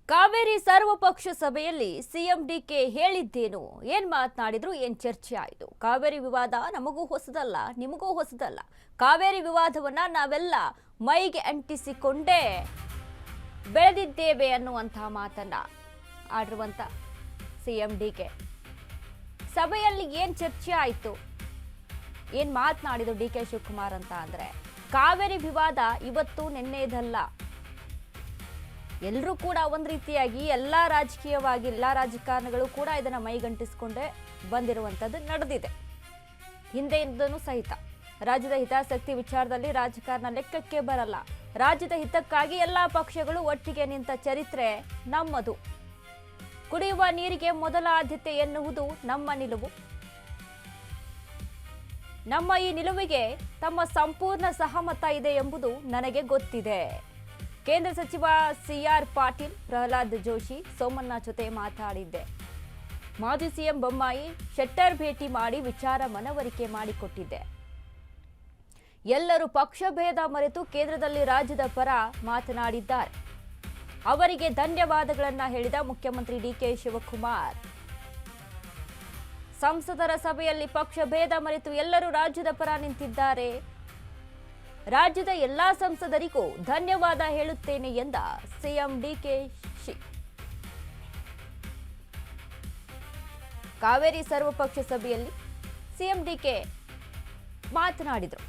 ಕಾವೇರಿ ಸರ್ವಪಕ್ಷ ಸಭೆಯಲ್ಲಿ CM DK ಹೇಳಿದ್ದೇನು, ಏನ್ ಮಾತನಾಡಿದ್ರು, ಏನ್ ಚರ್ಚೆ ಆಯಿತು? ಕಾವೇರಿ ವಿವಾದ ನಮಗೂ ಹೊಸದಲ್ಲ, ನಿಮಗೂ ಹೊಸದಲ್ಲ. ಕಾವೇರಿ ವಿವಾದವನ್ನ ನಾವೆಲ್ಲ ಮೈಗೆ ಅಂಟಿಸಿಕೊಂಡೇ ಬೆಳೆದಿದ್ದೇವೆ ಅನ್ನುವಂತಹ ಮಾತನ್ನ ಆಡಿರುವಂತ ಸಿಎಂ ಡಿಕೆ ಸಭೆಯಲ್ಲಿ ಏನ್ ಚರ್ಚೆ ಆಯಿತು, ಏನ್ ಮಾತನಾಡಿದ್ರು ಡಿಕೆ ಶಿವಕುಮಾರ್ ಅಂತ ಅಂದ್ರೆ, ಕಾವೇರಿ ವಿವಾದ ಇವತ್ತು ನಿನ್ನೆದಲ್ಲ. ಎಲ್ಲರೂ ಕೂಡ ಒಂದು ರೀತಿಯಾಗಿ ಎಲ್ಲಾ ರಾಜಕೀಯವಾಗಿ ಎಲ್ಲಾ ರಾಜಕಾರಣಿಗಳು ಕೂಡ ಇದನ್ನ ಮೈಗಂಟಿಸಿಕೊಂಡೇ ಬಂದಿರುವಂತದ್ದು ನಡೆದಿದೆ. ಹಿಂದೆಯಿಂದನೂ ಸಹಿತ ರಾಜ್ಯದ ಹಿತಾಸಕ್ತಿ ವಿಚಾರದಲ್ಲಿ ರಾಜಕಾರಣ ಲೆಕ್ಕಕ್ಕೆ ಬರಲ್ಲ. ರಾಜ್ಯದ ಹಿತಕ್ಕಾಗಿ ಎಲ್ಲಾ ಪಕ್ಷಗಳು ಒಟ್ಟಿಗೆ ನಿಂತ ಚರಿತ್ರೆ ನಮ್ಮದು. ಕುಡಿಯುವ ನೀರಿಗೆ ಮೊದಲ ಆದ್ಯತೆ ಎನ್ನುವುದು ನಮ್ಮ ನಿಲುವು. ನಮ್ಮ ಈ ನಿಲುವಿಗೆ ತಮ್ಮ ಸಂಪೂರ್ಣ ಸಹಮತ ಇದೆ ಎಂಬುದು ನನಗೆ ಗೊತ್ತಿದೆ. ಕೇಂದ್ರ ಸಚಿವ ಸಿಆರ್ ಪಾಟೀಲ್, ಪ್ರಹ್ಲಾದ್ ಜೋಶಿ, ಸೋಮಣ್ಣ ಜೊತೆ ಮಾತಾಡಿದ್ದೆ. ಮಾಜಿ ಸಿಎಂ ಬೊಮ್ಮಾಯಿ ಶೆಟ್ಟರ್ ಭೇಟಿ ಮಾಡಿ ವಿಚಾರ ಮನವರಿಕೆ ಮಾಡಿಕೊಟ್ಟಿದ್ದೆ. ಎಲ್ಲರೂ ಪಕ್ಷ ಭೇದ ಮರೆತು ಕೇಂದ್ರದಲ್ಲಿ ರಾಜ್ಯದ ಪರ ಮಾತನಾಡಿದ್ದಾರೆ. ಅವರಿಗೆ ಧನ್ಯವಾದಗಳನ್ನ ಹೇಳಿದ ಮುಖ್ಯಮಂತ್ರಿ ಡಿಕೆ ಶಿವಕುಮಾರ್. ಸಂಸದರ ಸಭೆಯಲ್ಲಿ ಪಕ್ಷ ಭೇದ ಮರೆತು ಎಲ್ಲರೂ ರಾಜ್ಯದ ಪರ ನಿಂತಿದ್ದಾರೆ. ರಾಜ್ಯದ ಎಲ್ಲಾ ಸಂಸದರಿಗೂ ಧನ್ಯವಾದ ಹೇಳುತ್ತೇನೆ ಎಂದ ಸಿಎಂ ಡಿಕೆಶಿ. ಕಾವೇರಿ ಸರ್ವಪಕ್ಷ ಸಭೆಯಲ್ಲಿ ಸಿಎಂ ಡಿಕೆ ಮಾತನಾಡಿದರು.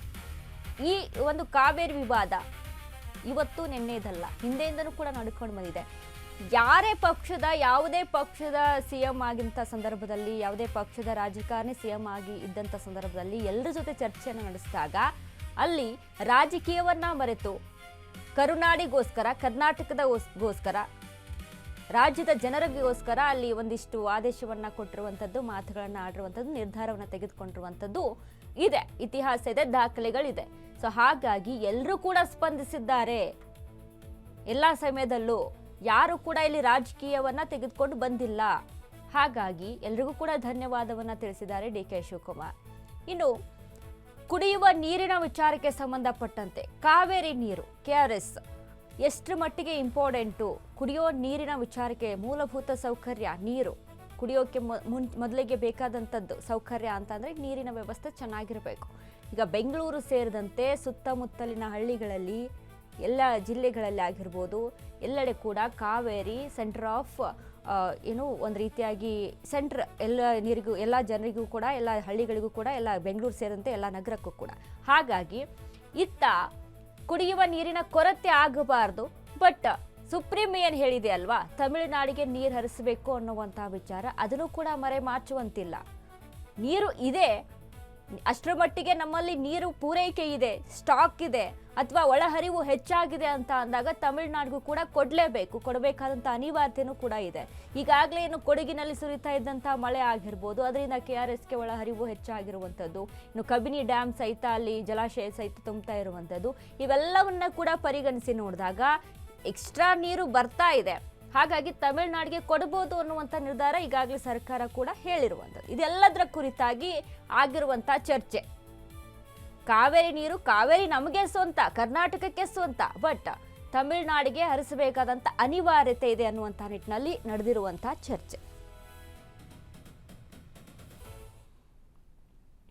ಈ ಒಂದು ಕಾವೇರಿ ವಿವಾದ ಇವತ್ತು ನಿನ್ನೆದಲ್ಲ, ಹಿಂದೆಯಿಂದನೂ ಕೂಡ ನಡ್ಕೊಂಡು ಬಂದಿದೆ. ಯಾವುದೇ ಪಕ್ಷದ ಸಿಎಂ ಆಗಿದ್ದ ಸಂದರ್ಭದಲ್ಲಿ, ಯಾವುದೇ ಪಕ್ಷದ ರಾಜಕಾರಣಿ ಸಿಎಂ ಆಗಿ ಇದ್ದಂಥ ಸಂದರ್ಭದಲ್ಲಿ ಎಲ್ಲರ ಜೊತೆ ಚರ್ಚೆಯನ್ನು ನಡೆಸಿದಾಗ ಅಲ್ಲಿ ರಾಜಕೀಯವನ್ನ ಮರೆತು ಕರುನಾಡಿಗೋಸ್ಕರ, ಕರ್ನಾಟಕದಗೋಸ್ಕರ, ರಾಜ್ಯದ ಜನರಿಗೋಸ್ಕರ ಅಲ್ಲಿ ಒಂದಿಷ್ಟು ಆದೇಶವನ್ನ ಕೊಟ್ಟಿರುವಂಥದ್ದು, ಮಾತುಗಳನ್ನ ಆಡಿರುವಂಥದ್ದು, ನಿರ್ಧಾರವನ್ನ ತೆಗೆದುಕೊಂಡಿರುವಂಥದ್ದು ಇದೆ, ಇತಿಹಾಸ ಇದೆ, ದಾಖಲೆಗಳಿದೆ. ಸೊ ಹಾಗಾಗಿ ಎಲ್ಲರೂ ಕೂಡ ಸ್ಪಂದಿಸಿದ್ದಾರೆ. ಎಲ್ಲ ಸಮಯದಲ್ಲೂ ಯಾರು ಕೂಡ ಇಲ್ಲಿ ರಾಜಕೀಯವನ್ನ ತೆಗೆದುಕೊಂಡು ಬಂದಿಲ್ಲ. ಹಾಗಾಗಿ ಎಲ್ರಿಗೂ ಕೂಡ ಧನ್ಯವಾದವನ್ನ ತಿಳಿಸಿದ್ದಾರೆ ಡಿಕೆ ಶಿವಕುಮಾರ್. ಇನ್ನು ಕುಡಿಯುವ ನೀರಿನ ವಿಚಾರಕ್ಕೆ ಸಂಬಂಧಪಟ್ಟಂತೆ ಕಾವೇರಿ ನೀರು, KRS ಎಷ್ಟರ ಮಟ್ಟಿಗೆ ಇಂಪಾರ್ಟೆಂಟು, ಕುಡಿಯೋ ನೀರಿನ ವಿಚಾರಕ್ಕೆ ಮೂಲಭೂತ ಸೌಕರ್ಯ ನೀರು, ಕುಡಿಯೋಕೆ ಮೊದಲಿಗೆ ಬೇಕಾದಂಥದ್ದು ಸೌಕರ್ಯ ಅಂತಂದರೆ ನೀರಿನ ವ್ಯವಸ್ಥೆ ಚೆನ್ನಾಗಿರಬೇಕು. ಈಗ ಬೆಂಗಳೂರು ಸೇರಿದಂತೆ ಸುತ್ತಮುತ್ತಲಿನ ಹಳ್ಳಿಗಳಲ್ಲಿ, ಎಲ್ಲ ಜಿಲ್ಲೆಗಳಲ್ಲಿ ಆಗಿರ್ಬೋದು, ಎಲ್ಲೆಡೆ ಕೂಡ ಕಾವೇರಿ ಸೆಂಟರ್ ಆಫ್ ಒಂದು ರೀತಿಯಾಗಿ ಸೆಂಟ್ರ್, ಎಲ್ಲ ನೀರಿಗೂ, ಎಲ್ಲ ಜನರಿಗೂ ಕೂಡ, ಎಲ್ಲ ಹಳ್ಳಿಗಳಿಗೂ ಕೂಡ, ಎಲ್ಲ ಬೆಂಗಳೂರು ಸೇರಿದಂತೆ ಎಲ್ಲ ನಗರಕ್ಕೂ ಕೂಡ. ಹಾಗಾಗಿ ಇತ್ತ ಕುಡಿಯುವ ನೀರಿನ ಕೊರತೆ ಆಗಬಾರ್ದು. ಬಟ್ ಸುಪ್ರೀಂ ಏನ್ ಹೇಳಿದೆ ಅಲ್ವಾ, ತಮಿಳುನಾಡಿಗೆ ನೀರು ಹರಿಸಬೇಕು ಅನ್ನುವಂತಹ ವಿಚಾರ, ಅದನ್ನು ಕೂಡ ಮರೆಮಾಚುವಂತಿಲ್ಲ. ನೀರು ಇದೆ, ಅಷ್ಟರ ಮಟ್ಟಿಗೆ ನಮ್ಮಲ್ಲಿ ನೀರು ಪೂರೈಕೆ ಇದೆ, ಸ್ಟಾಕ್ ಇದೆ, ಅಥವಾ ಒಳಹರಿವು ಹೆಚ್ಚಾಗಿದೆ ಅಂತ ಅಂದಾಗ ತಮಿಳುನಾಡಿಗೂ ಕೂಡ ಕೊಡಬೇಕಾದಂಥ ಅನಿವಾರ್ಯತೆಯೂ ಕೂಡ ಇದೆ. ಈಗಾಗಲೇ ಏನು ಕೊಡಗಿನಲ್ಲಿ ಸುರಿತಾ ಇದ್ದಂಥ ಮಳೆ ಆಗಿರ್ಬೋದು, ಅದರಿಂದ KRSಗೆ ಒಳಹರಿವು ಹೆಚ್ಚಾಗಿರುವಂಥದ್ದು, ಇನ್ನು ಕಬಿನಿ ಡ್ಯಾಮ್ ಸಹಿತ ಅಲ್ಲಿ ಜಲಾಶಯ ಸಹಿತ ತುಂಬುತ್ತಾ ಇರುವಂಥದ್ದು, ಇವೆಲ್ಲವನ್ನ ಕೂಡ ಪರಿಗಣಿಸಿ ನೋಡಿದಾಗ ಎಕ್ಸ್ಟ್ರಾ ನೀರು ಬರ್ತಾ ಇದೆ. ಹಾಗಾಗಿ ತಮಿಳುನಾಡಿಗೆ ಕೊಡಬಹುದು ಅನ್ನುವಂಥ ನಿರ್ಧಾರ ಈಗಾಗಲೇ ಸರ್ಕಾರ ಕೂಡ ಹೇಳಿರುವಂಥದ್ದು. ಇದೆಲ್ಲದರ ಕುರಿತಾಗಿ ಆಗಿರುವಂಥ ಚರ್ಚೆ. ಕಾವೇರಿ ನೀರು, ಕಾವೇರಿ ನಮಗೆ ಸ್ವಂತ, ಕರ್ನಾಟಕಕ್ಕೆ ಸ್ವಂತ, ಬಟ್ ತಮಿಳುನಾಡಿಗೆ ಹರಿಸಬೇಕಾದಂಥ ಅನಿವಾರ್ಯತೆ ಇದೆ ಅನ್ನುವಂಥ ನಿಟ್ಟಿನಲ್ಲಿ ನಡೆದಿರುವಂಥ ಚರ್ಚೆ.